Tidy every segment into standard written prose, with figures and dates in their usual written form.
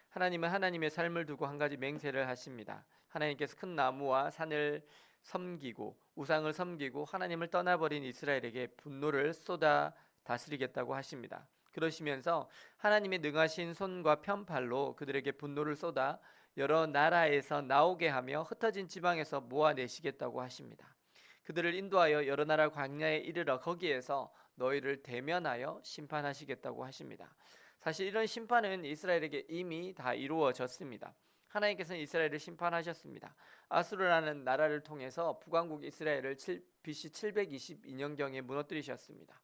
하나님은 하나님의 삶을 두고 한 가지 맹세를 하십니다. 하나님께서 큰 나무와 산을 섬기고 우상을 섬기고 하나님을 떠나버린 이스라엘에게 분노를 쏟아 다스리겠다고 하십니다. 그러시면서 하나님의 능하신 손과 편팔로 그들에게 분노를 쏟아 여러 나라에서 나오게 하며 흩어진 지방에서 모아내시겠다고 하십니다. 그들을 인도하여 여러 나라 광야에 이르러 거기에서 너희를 대면하여 심판하시겠다고 하십니다. 사실 이런 심판은 이스라엘에게 이미 다 이루어졌습니다. 하나님께서는 이스라엘을 심판하셨습니다. 아수르라는 나라를 통해서 북왕국 이스라엘을 BC 722년경에 무너뜨리셨습니다.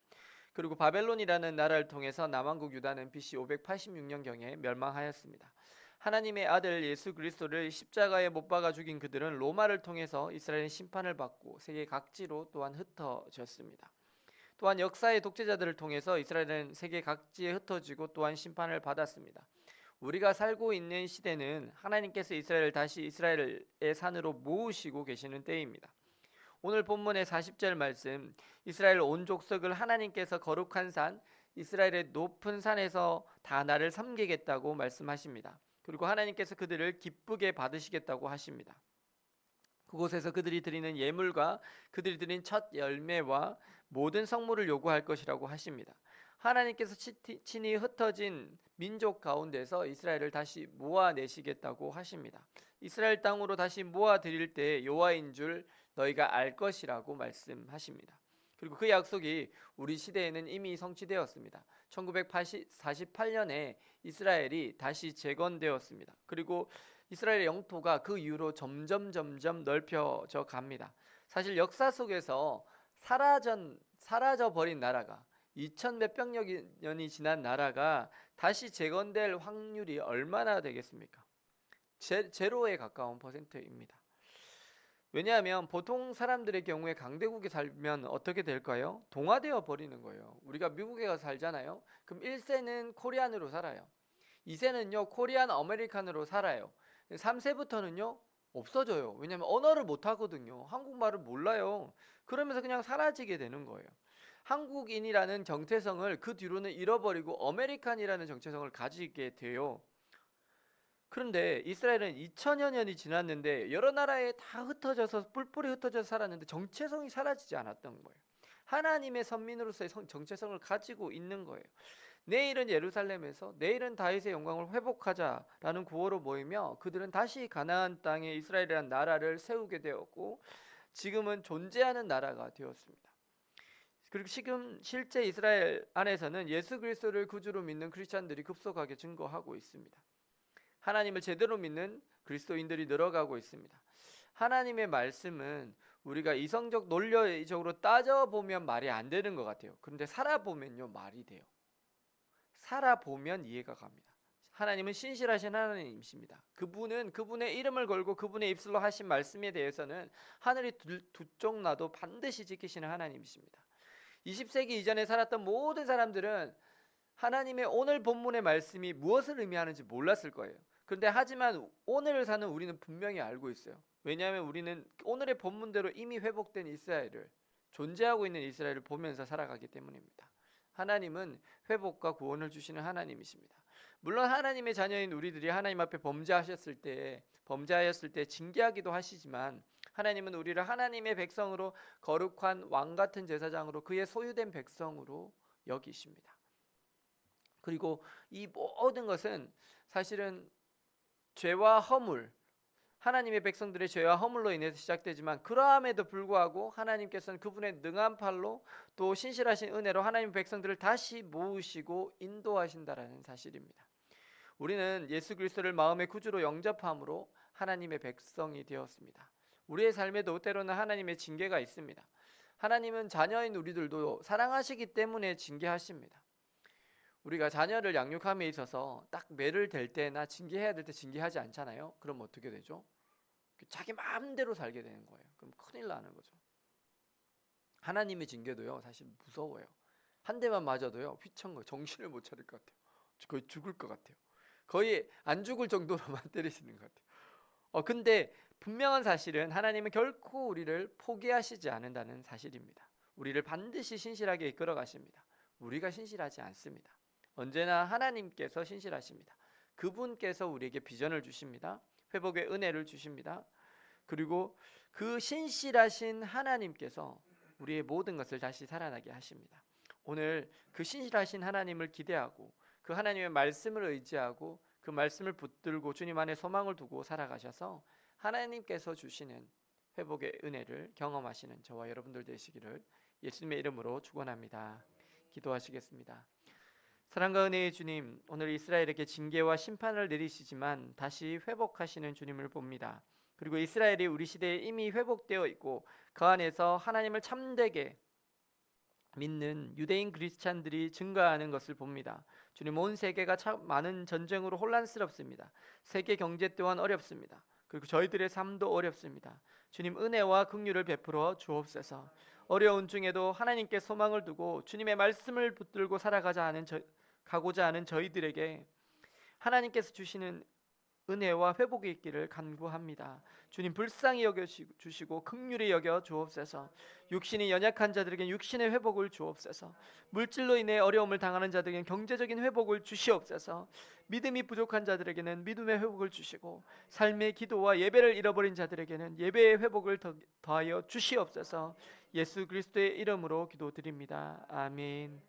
그리고 바벨론이라는 나라를 통해서 남왕국 유다는 BC 586년경에 멸망하였습니다. 하나님의 아들 예수 그리스도를 십자가에 못 박아 죽인 그들은 로마를 통해서 이스라엘의 심판을 받고 세계 각지로 또한 흩어졌습니다. 또한 역사의 독재자들을 통해서 이스라엘은 세계 각지에 흩어지고 또한 심판을 받았습니다. 우리가 살고 있는 시대는 하나님께서 이스라엘을 다시 이스라엘의 산으로 모으시고 계시는 때입니다. 오늘 본문의 40절 말씀, 이스라엘 온 족속을 하나님께서 거룩한 산, 이스라엘의 높은 산에서 다 나를 섬기겠다고 말씀하십니다. 그리고 하나님께서 그들을 기쁘게 받으시겠다고 하십니다. 그곳에서 그들이 드리는 예물과 그들이 드린 첫 열매와 모든 성물을 요구할 것이라고 하십니다. 하나님께서 친히 흩어진 민족 가운데서 이스라엘을 다시 모아내시겠다고 하십니다. 이스라엘 땅으로 다시 모아드릴 때 여호와인 줄 너희가 알 것이라고 말씀하십니다. 그리고 그 약속이 우리 시대에는 이미 성취되었습니다. 1948년에 이스라엘이 다시 재건되었습니다. 그리고 이스라엘의 영토가 그 이후로 점점 넓혀져 갑니다. 사실 역사 속에서 사라져버린 나라가 2000 몇백 년이 지난 나라가 다시 재건될 확률이 얼마나 되겠습니까? 제로에 가까운 퍼센트입니다. 왜냐하면 보통 사람들의 경우에 강대국에 살면 어떻게 될까요? 동화되어 버리는 거예요. 우리가 미국에 가서 살잖아요. 그럼 1세는 코리안으로 살아요. 2세는요 코리안 아메리칸으로 살아요. 3세부터는요 없어져요. 왜냐하면 언어를 못 하거든요. 한국말을 몰라요. 그러면서 그냥 사라지게 되는 거예요. 한국인이라는 정체성을 그 뒤로는 잃어버리고 아메리칸이라는 정체성을 가지게 돼요. 그런데 이스라엘은 2000여 년이 지났는데 여러 나라에 다 흩어져서 뿔뿔이 흩어져서 살았는데 정체성이 사라지지 않았던 거예요. 하나님의 선민으로서의 정체성을 가지고 있는 거예요. 내일은 예루살렘에서 내일은 다윗의 영광을 회복하자라는 구호로 모이며 그들은 다시 가나안 땅에 이스라엘이라는 나라를 세우게 되었고 지금은 존재하는 나라가 되었습니다. 그리고 지금 실제 이스라엘 안에서는 예수 그리스도를 구주로 믿는 크리스찬들이 급속하게 증거하고 있습니다. 하나님을 제대로 믿는 그리스도인들이 늘어가고 있습니다. 하나님의 말씀은 우리가 이성적 논리적으로 따져보면 말이 안 되는 것 같아요. 그런데 살아보면요 말이 돼요. 살아보면 이해가 갑니다. 하나님은 신실하신 하나님이십니다. 그분은 그분의 이름을 걸고 그분의 입술로 하신 말씀에 대해서는 하늘이 두 쪽 나도 반드시 지키시는 하나님이십니다. 20세기 이전에 살았던 모든 사람들은 하나님의 오늘 본문의 말씀이 무엇을 의미하는지 몰랐을 거예요. 그런데 하지만 오늘을 사는 우리는 분명히 알고 있어요. 왜냐하면 우리는 오늘의 본문대로 이미 회복된 이스라엘을 존재하고 있는 이스라엘을 보면서 살아가기 때문입니다. 하나님은 회복과 구원을 주시는 하나님이십니다. 물론 하나님의 자녀인 우리들이 하나님 앞에 범죄하였을 때 징계하기도 하시지만 하나님은 우리를 하나님의 백성으로 거룩한 왕 같은 제사장으로 그의 소유된 백성으로 여기십니다. 그리고 이 모든 것은 사실은 죄와 허물, 하나님의 백성들의 죄와 허물로 인해서 시작되지만 그러함에도 불구하고 하나님께서는 그분의 능한 팔로 또 신실하신 은혜로 하나님의 백성들을 다시 모으시고 인도하신다라는 사실입니다. 우리는 예수 그리스도를 마음의 구주로 영접함으로 하나님의 백성이 되었습니다. 우리의 삶에도 때로는 하나님의 징계가 있습니다. 하나님은 자녀인 우리들도 사랑하시기 때문에 징계하십니다. 우리가 자녀를 양육함에 있어서 딱 매를 댈 때나 징계해야 될 때 징계하지 않잖아요. 그럼 어떻게 되죠? 자기 마음대로 살게 되는 거예요. 그럼 큰일 나는 거죠. 하나님의 징계도요 사실 무서워요. 한 대만 맞아도요 휘청거려 정신을 못 차릴 것 같아요. 거의 죽을 것 같아요. 거의 안 죽을 정도로만 때리시는 것 같아요. 근데 분명한 사실은 하나님은 결코 우리를 포기하시지 않는다는 사실입니다. 우리를 반드시 신실하게 이끌어 가십니다. 우리가 신실하지 않습니다. 언제나 하나님께서 신실하십니다. 그분께서 우리에게 비전을 주십니다. 회복의 은혜를 주십니다. 그리고 그 신실하신 하나님께서 우리의 모든 것을 다시 살아나게 하십니다. 오늘 그 신실하신 하나님을 기대하고 그 하나님의 말씀을 의지하고 그 말씀을 붙들고 주님 안에 소망을 두고 살아가셔서 하나님께서 주시는 회복의 은혜를 경험하시는 저와 여러분들 되시기를 예수님의 이름으로 축원합니다. 기도하시겠습니다. 사랑과 은혜의 주님, 오늘 이스라엘에게 징계와 심판을 내리시지만 다시 회복하시는 주님을 봅니다. 그리고 이스라엘이 우리 시대에 이미 회복되어 있고 그 안에서 하나님을 참되게 믿는 유대인 크리스찬들이 증가하는 것을 봅니다. 주님, 온 세계가 참 많은 전쟁으로 혼란스럽습니다. 세계 경제 또한 어렵습니다. 그리고 저희들의 삶도 어렵습니다. 주님, 은혜와 긍휼을 베풀어 주옵소서. 어려운 중에도 하나님께 소망을 두고 주님의 말씀을 붙들고 가고자 하는 저희들에게 하나님께서 주시는 은혜와 회복이 있기를 간구합니다. 주님, 불쌍히 여겨주시고 긍휼히 여겨 주옵소서. 육신이 연약한 자들에게 육신의 회복을 주옵소서. 물질로 인해 어려움을 당하는 자들에게는 경제적인 회복을 주시옵소서. 믿음이 부족한 자들에게는 믿음의 회복을 주시고 삶의 기도와 예배를 잃어버린 자들에게는 예배의 회복을 더하여 주시옵소서. 예수 그리스도의 이름으로 기도드립니다. 아멘.